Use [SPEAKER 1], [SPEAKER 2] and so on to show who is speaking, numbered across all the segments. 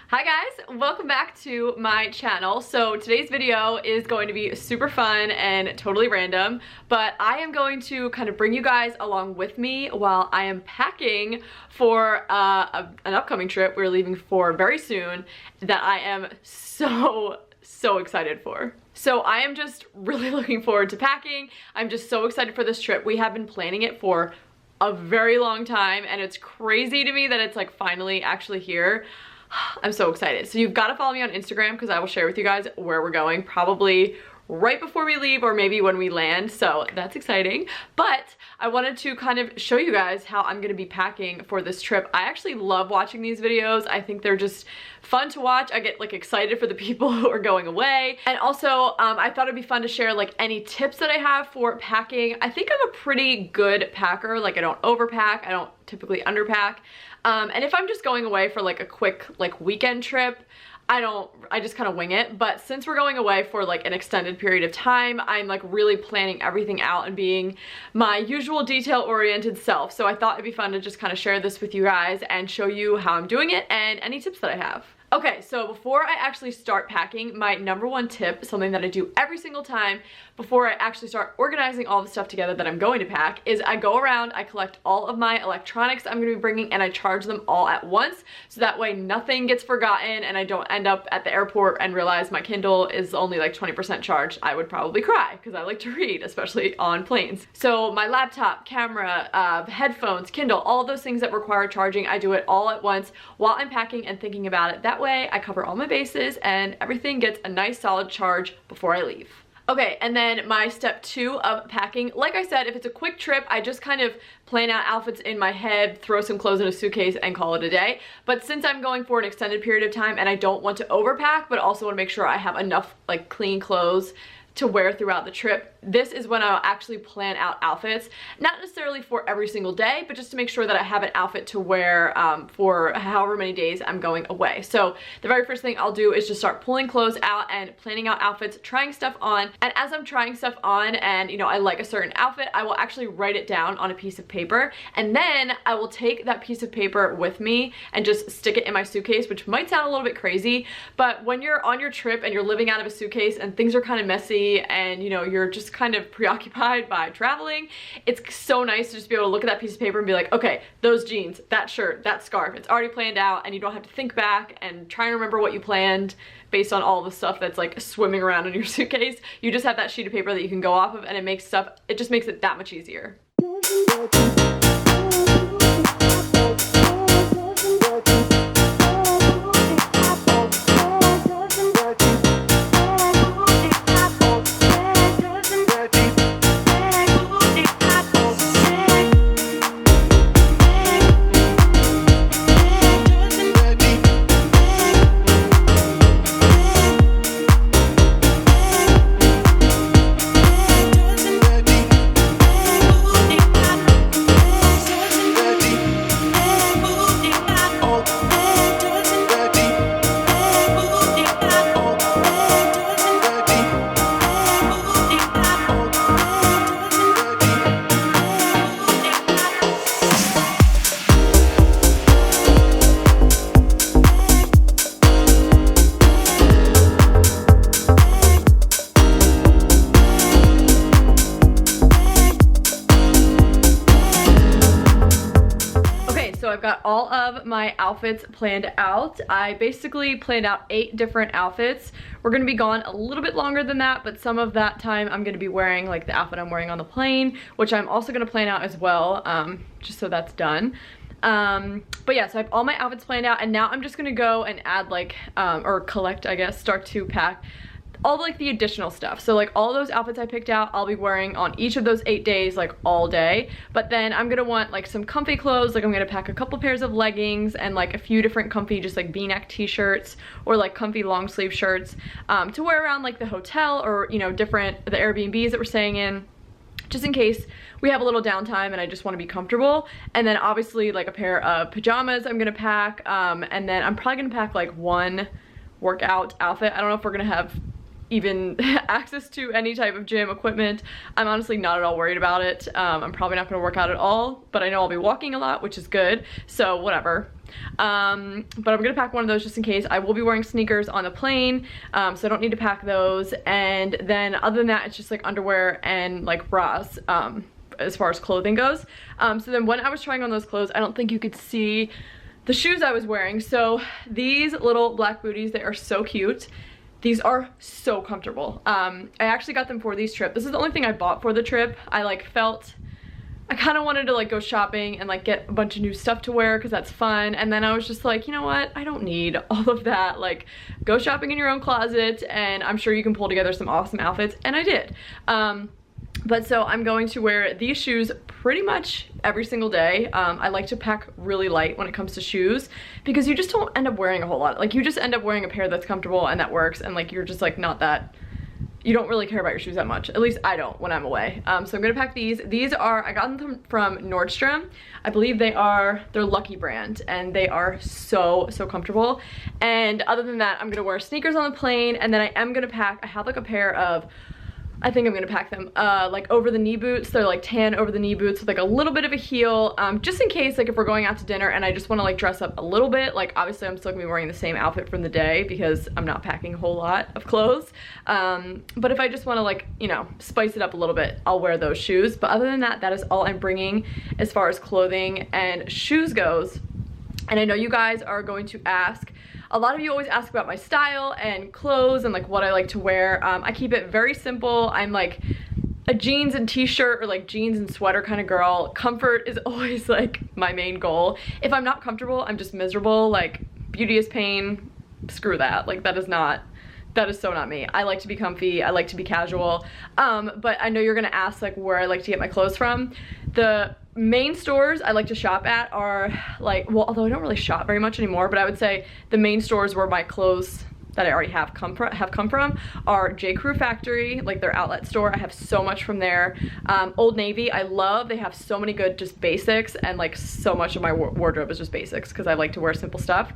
[SPEAKER 1] Hi guys, welcome back to my channel. So today's video is going to be super fun and totally random, but I am going to kind of bring you guys along with me while I am packing for an upcoming trip we're leaving for very soon that I am so excited for. So I am just really looking forward to packing. I'm just so excited for this trip. We have been planning it for a very long time and it's crazy to me that it's like finally actually here. I'm so excited. So you've got to follow me on Instagram because I will share with you guys where we're going probably right before we leave or maybe when we land. So that's exciting. But I wanted to kind of show you guys how I'm going to be packing for this trip. I actually love watching these videos. I think they're just fun to watch. I get like excited for the people who are going away. And also I thought it'd be fun to share like any tips that I have for packing. I think I'm a pretty good packer. Like I don't overpack. I don't typically underpack. And if I'm just going away for like a quick like weekend trip, I just kind of wing it. But since we're going away for like an extended period of time, I'm like really planning everything out and being my usual detail-oriented self. So I thought it'd be fun to just kind of share this with you guys and show you how I'm doing it and any tips that I have. Okay, so before I actually start packing, my number one tip, something that I do every single time before I actually start organizing all the stuff together that I'm going to pack, is I go around, I collect all of my electronics I'm going to be bringing and I charge them all at once, so that way nothing gets forgotten and I don't end up at the airport and realize my Kindle is only like 20% charged. I would probably cry because I like to read, especially on planes. So my laptop, camera, headphones, Kindle, all of those things that require charging, I do it all at once while I'm packing and thinking about it. That way I cover all my bases and everything gets a nice solid charge before I leave. Okay, and then my step 2 of packing, like I said, if it's a quick trip, I just kind of plan out outfits in my head, throw some clothes in a suitcase and call it a day. But since I'm going for an extended period of time and I don't want to overpack, but also want to make sure I have enough like clean clothes to wear throughout the trip, this is when I'll actually plan out outfits, not necessarily for every single day, but just to make sure that I have an outfit to wear for however many days I'm going away. So the very first thing I'll do is just start pulling clothes out and planning out outfits, trying stuff on, and as I'm trying stuff on and you know I like a certain outfit, I will actually write it down on a piece of paper, and then I will take that piece of paper with me and just stick it in my suitcase, which might sound a little bit crazy, but when you're on your trip and you're living out of a suitcase and things are kind of messy and you know you're just kind of preoccupied by traveling, it's so nice to just be able to look at that piece of paper and be like, okay, those jeans, that shirt, that scarf, it's already planned out and you don't have to think back and try and remember what you planned based on all the stuff that's like swimming around in your suitcase. You just have that sheet of paper that you can go off of and it just makes it that much easier. So I've got all of my outfits planned out. I basically planned out 8 different outfits. We're gonna be gone a little bit longer than that, but some of that time I'm gonna be wearing like the outfit I'm wearing on the plane, which I'm also gonna plan out as well, just so that's done. But yeah, so I have all my outfits planned out and now I'm just gonna go and add like, or collect, I guess, start to pack all like the additional stuff. So like all those outfits I picked out, I'll be wearing on each of those 8 days, like all day. But then I'm gonna want like some comfy clothes, like I'm gonna pack a couple pairs of leggings and like a few different comfy just like v-neck t-shirts or like comfy long sleeve shirts to wear around like the hotel or you know the Airbnbs that we're staying in, just in case we have a little downtime and I just want to be comfortable. And then obviously like a pair of pajamas I'm gonna pack, and then I'm probably gonna pack like one workout outfit. I don't know if we're gonna have even access to any type of gym equipment. I'm honestly not at all worried about it. I'm probably not gonna work out at all, but I know I'll be walking a lot, which is good, so whatever. but I'm gonna pack one of those just in case. I will be wearing sneakers on the plane, so I don't need to pack those. And then other than that, it's just like underwear and like bras, as far as clothing goes. So then when I was trying on those clothes, I don't think you could see the shoes I was wearing. So these little black booties, they are so cute. These are so comfortable. I actually got them for this trip. This is the only thing I bought for the trip. I kind of wanted to like go shopping and like get a bunch of new stuff to wear because that's fun. And then I was just like, you know what? I don't need all of that. Like, go shopping in your own closet and I'm sure you can pull together some awesome outfits. And I did. But so I'm going to wear these shoes pretty much every single day. I like to pack really light when it comes to shoes because you just don't end up wearing a whole lot. Like, you just end up wearing a pair that's comfortable and that works, and like you're just like not that, you don't really care about your shoes that much. At least I don't when I'm away. So I'm gonna pack these. These are, I got them from Nordstrom. I believe they're Lucky brand, and they are so comfortable. And other than that, I'm gonna wear sneakers on the plane, and then I am gonna pack, I have like a pair of, I think I'm gonna pack them like over the knee boots. They're like tan over the knee boots with like a little bit of a heel, just in case like if we're going out to dinner and I just want to like dress up a little bit. Like, obviously I'm still gonna be wearing the same outfit from the day because I'm not packing a whole lot of clothes, but if I just want to like, you know, spice it up a little bit, I'll wear those shoes. But other than that, that is all I'm bringing as far as clothing and shoes goes. And I know you guys are going to ask, a lot of you always ask about my style and clothes and like what I like to wear. I keep it very simple. I'm like a jeans and t-shirt or like jeans and sweater kind of girl. Comfort is always like my main goal. If I'm not comfortable, I'm just miserable. Like, beauty is pain, screw that. Like, that is so not me. I like to be comfy, I like to be casual. But I know you're gonna ask like where I like to get my clothes from. The main stores I like to shop at are like, well, although I don't really shop very much anymore, but I would say the main stores where my clothes that I already have come from are J. Crew Factory, like their outlet store. I have so much from there. Old Navy, I love. They have so many good just basics, and like so much of my wardrobe is just basics because I like to wear simple stuff.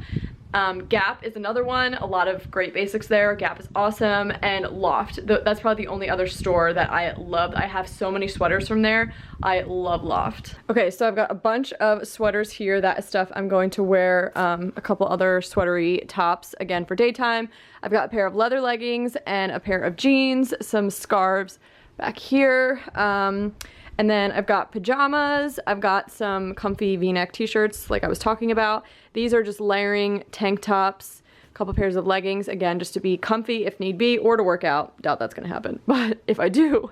[SPEAKER 1] Gap is another one. A lot of great basics there. Gap is awesome. And Loft. That's probably the only other store that I love. I have so many sweaters from there. I love Loft. Okay, so I've got a bunch of sweaters here. That is stuff I'm going to wear. A couple other sweatery tops, again, for daytime. I've got a pair of leather leggings and a pair of jeans, some scarves back here. And then I've got pajamas, I've got some comfy v-neck t-shirts like I was talking about. These are just layering tank tops, a couple pairs of leggings, again, just to be comfy if need be, or to work out. Doubt that's gonna happen, but if I do,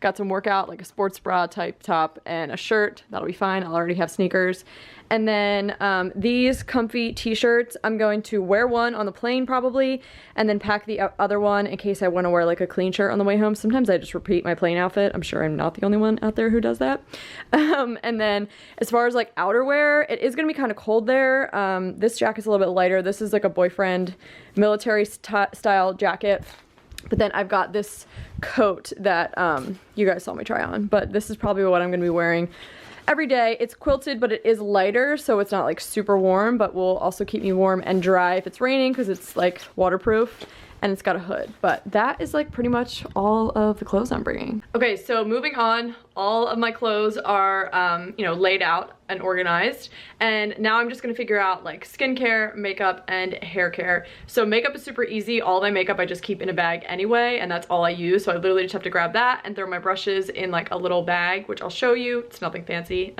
[SPEAKER 1] got some workout, like a sports bra type top and a shirt, that'll be fine. I'll already have sneakers. And then these comfy t-shirts, I'm going to wear one on the plane probably, and then pack the other one in case I want to wear like a clean shirt on the way home. Sometimes I just repeat my plane outfit. I'm sure I'm not the only one out there who does that. And then as far as like outerwear, it is going to be kind of cold there. This jacket's a little bit lighter. This is like a boyfriend military style jacket. But then I've got this coat that you guys saw me try on, but this is probably what I'm going to be wearing every day. It's quilted, but it is lighter, so it's not like super warm, but will also keep me warm and dry if it's raining because it's like waterproof, and it's got a hood. But that is like pretty much all of the clothes I'm bringing. Okay, so moving on, all of my clothes are, you know, laid out and organized, and now I'm just gonna figure out like skincare, makeup, and hair care. So makeup is super easy. All my makeup I just keep in a bag anyway, and that's all I use. So I literally just have to grab that and throw my brushes in like a little bag, which I'll show you. It's nothing fancy.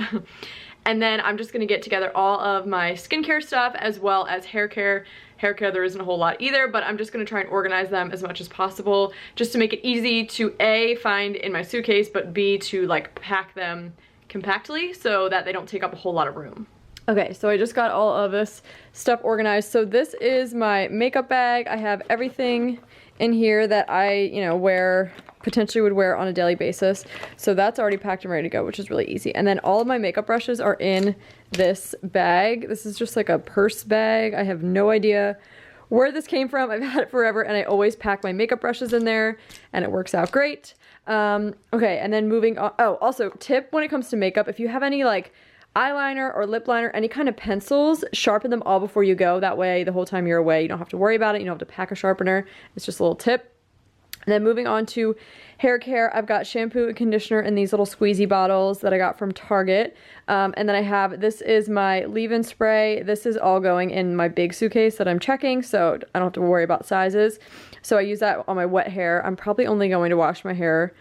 [SPEAKER 1] And then I'm just gonna get together all of my skincare stuff as well as hair care. Hair care, there isn't a whole lot either, but I'm just gonna try and organize them as much as possible just to make it easy to A, find in my suitcase, but B, to like pack them compactly so that they don't take up a whole lot of room. Okay, so I just got all of this stuff organized. So this is my makeup bag. I have everything in here that I, you know, potentially would wear on a daily basis. So that's already packed and ready to go, which is really easy. And then all of my makeup brushes are in this bag. This is just like a purse bag. I have no idea where this came from. I've had it forever, and I always pack my makeup brushes in there, and it works out great. Okay, and then moving on. Oh, also tip when it comes to makeup, if you have any like eyeliner or lip liner, any kind of pencils, sharpen them all before you go. That way the whole time you're away you don't have to worry about it. You don't have to pack a sharpener. It's just a little tip. And then moving on to hair care, I've got shampoo and conditioner in these little squeezy bottles that I got from Target. And then I have, this is my leave-in spray. This is all going in my big suitcase that I'm checking, so I don't have to worry about sizes. So I use that on my wet hair. I'm probably only going to wash my hair,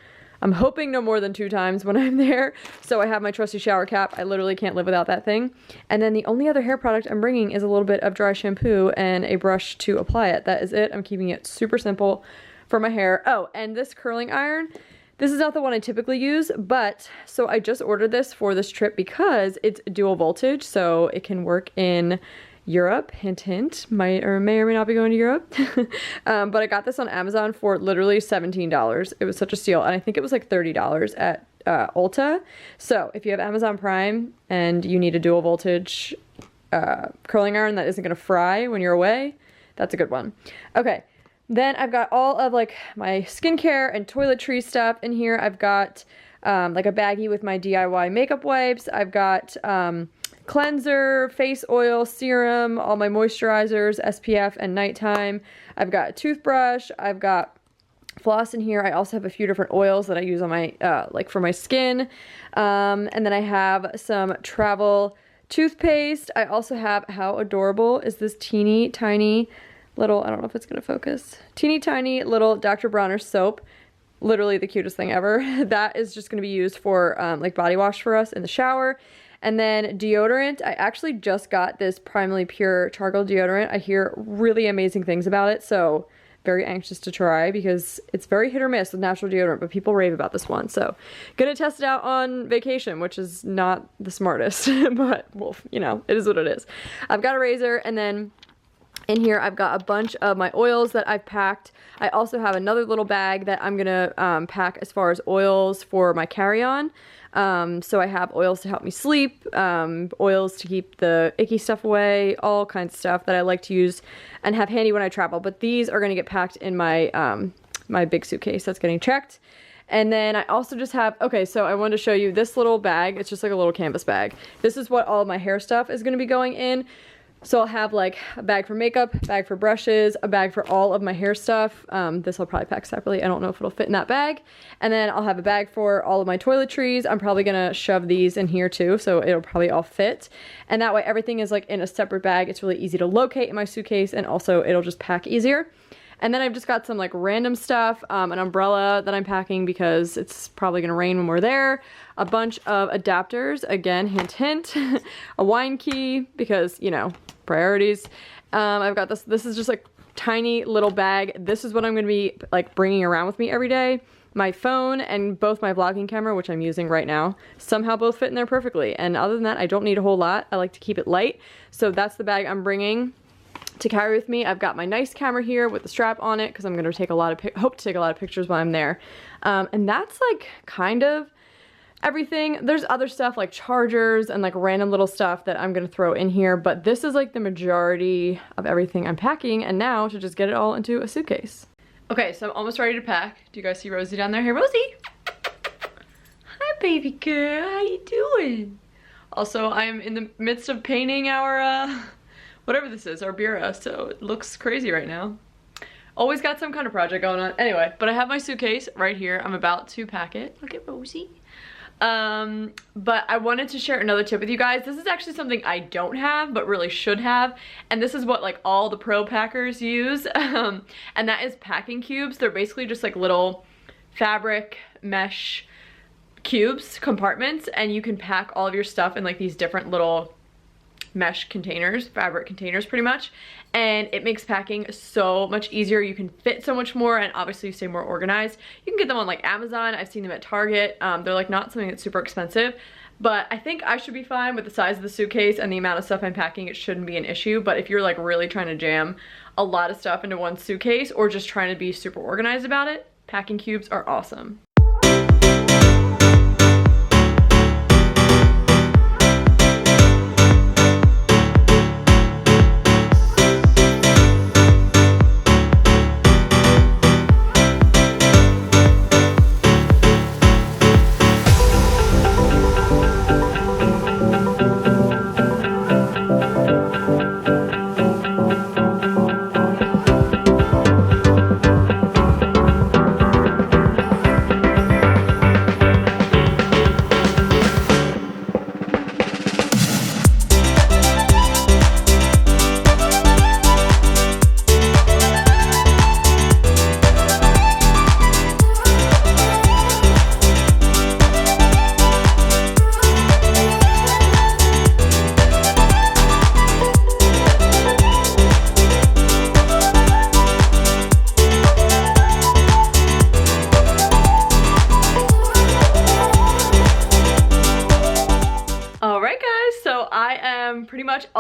[SPEAKER 1] I'm hoping, no more than 2 times when I'm there. So I have my trusty shower cap. I literally can't live without that thing. And then the only other hair product I'm bringing is a little bit of dry shampoo and a brush to apply it. That is it. I'm keeping it super simple for my hair. Oh, and this curling iron, this is not the one I typically use, but so I just ordered this for this trip because it's dual voltage, so it can work in Europe. Hint hint, may or may not be going to Europe. But I got this on Amazon for literally $17. It was such a steal, and I think it was like $30 at Ulta. So if you have Amazon Prime and you need a dual voltage curling iron that isn't gonna fry when you're away, that's a good one. Okay. Then I've got all of like my skincare and toiletry stuff in here. I've got like a baggie with my DIY makeup wipes. I've got cleanser, face oil, serum, all my moisturizers, SPF, and nighttime. I've got a toothbrush. I've got floss in here. I also have a few different oils that I use on my, like for my skin. And then I have some travel toothpaste. I also have, how adorable is this teeny tiny little, I don't know if it's gonna focus, teeny tiny little Dr. Bronner soap. Literally the cutest thing ever. That is just gonna be used for like body wash for us in the shower. And then deodorant, I actually just got this Primarily Pure charcoal deodorant. I hear really amazing things about it, so very anxious to try because it's very hit or miss with natural deodorant, but people rave about this one. So gonna test it out on vacation, which is not the smartest, but well, you know, it is what it is. I've got a razor, and then in here I've got a bunch of my oils that I've packed. I also have another little bag that I'm gonna pack as far as oils for my carry-on. So I have oils to help me sleep, oils to keep the icky stuff away, all kinds of stuff that I like to use and have handy when I travel. But these are gonna get packed in my my big suitcase that's getting checked. And then I also just have, okay, so I wanted to show you this little bag. It's just like a little canvas bag. This is what all of my hair stuff is gonna be going in. So I'll have like a bag for makeup, a bag for brushes, a bag for all of my hair stuff. This I'll probably pack separately. I don't know if it'll fit in that bag. And then I'll have a bag for all of my toiletries. I'm probably gonna shove these in here too, so it'll probably all fit. And that way everything is like in a separate bag. It's really easy to locate in my suitcase, and also it'll just pack easier. And then I've just got some like random stuff, an umbrella that I'm packing because it's probably gonna rain when we're there, a bunch of adapters, again, hint hint, a wine key because, you know, priorities. I've got this is just like tiny little bag. This is what I'm gonna be like bringing around with me every day. My phone and both my vlogging camera, which I'm using right now, somehow both fit in there perfectly. And other than that, I don't need a whole lot. I like to keep it light. So that's the bag I'm bringing to carry with me. I've got my nice camera here with the strap on it because I'm gonna take a lot of hope to take a lot of pictures while I'm there. And that's like kind of everything. There's other stuff like chargers and like random little stuff that I'm gonna throw in here, but this is like the majority of everything I'm packing, and now to just get it all into a suitcase. Okay, so I'm almost ready to pack. Do you guys see Rosie down there? Hey, Rosie! Hi, baby girl, how you doing? Also, I'm in the midst of painting our, whatever this is, our bureau, so it looks crazy right now. Always got some kind of project going on. Anyway, but I have my suitcase right here. I'm about to pack it. Look at Rosie. But I wanted to share another tip with you guys. This is actually something I don't have, but really should have. And this is what like all the pro packers use. And that is packing cubes. They're basically just like little fabric mesh cubes, compartments, and you can pack all of your stuff in like these different little mesh containers, fabric containers pretty much, and it makes packing so much easier. You can fit so much more, and obviously you stay more organized. You can get them on like Amazon. I've seen them at Target. They're like not something that's super expensive, but I think I should be fine with the size of the suitcase and the amount of stuff I'm packing. It shouldn't be an issue, but if you're like really trying to jam a lot of stuff into one suitcase or just trying to be super organized about it, packing cubes are awesome.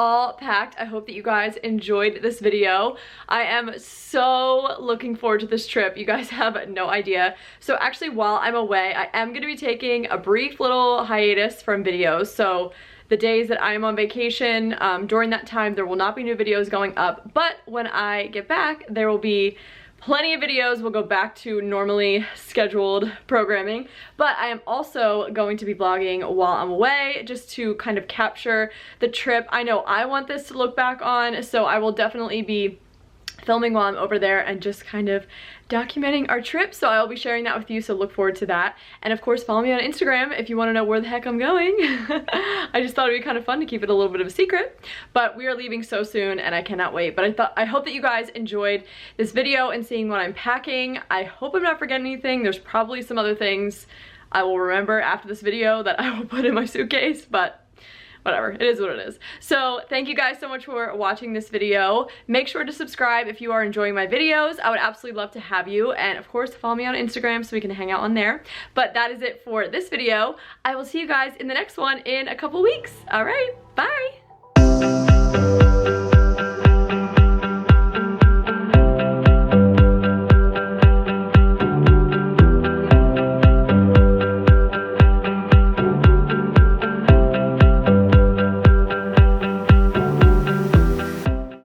[SPEAKER 1] all packed. I hope that you guys enjoyed this video. I am so looking forward to this trip. You guys have no idea. So actually, while I'm away, I am going to be taking a brief little hiatus from videos. So the days that I'm on vacation, during that time, there will not be new videos going up. But when I get back, there will be plenty of videos. We'll go back to normally scheduled programming, but I am also going to be vlogging while I'm away just to kind of capture the trip. I know I want this to look back on, so I will definitely be filming while I'm over there and just kind of documenting our trip. So I'll be sharing that with you, so look forward to that. And of course, follow me on Instagram if you want to know where the heck I'm going. I just thought it'd be kind of fun to keep it a little bit of a secret, but we are leaving so soon and I cannot wait. But I hope that you guys enjoyed this video and seeing what I'm packing. I hope I'm not forgetting anything. There's probably some other things I will remember after this video that I will put in my suitcase, but whatever, it is what it is. So thank you guys so much for watching this video. Make sure to subscribe if you are enjoying my videos. I would absolutely love to have you. And of course, follow me on Instagram so we can hang out on there. But that is it for this video. I will see you guys in the next one in a couple weeks. All right, bye.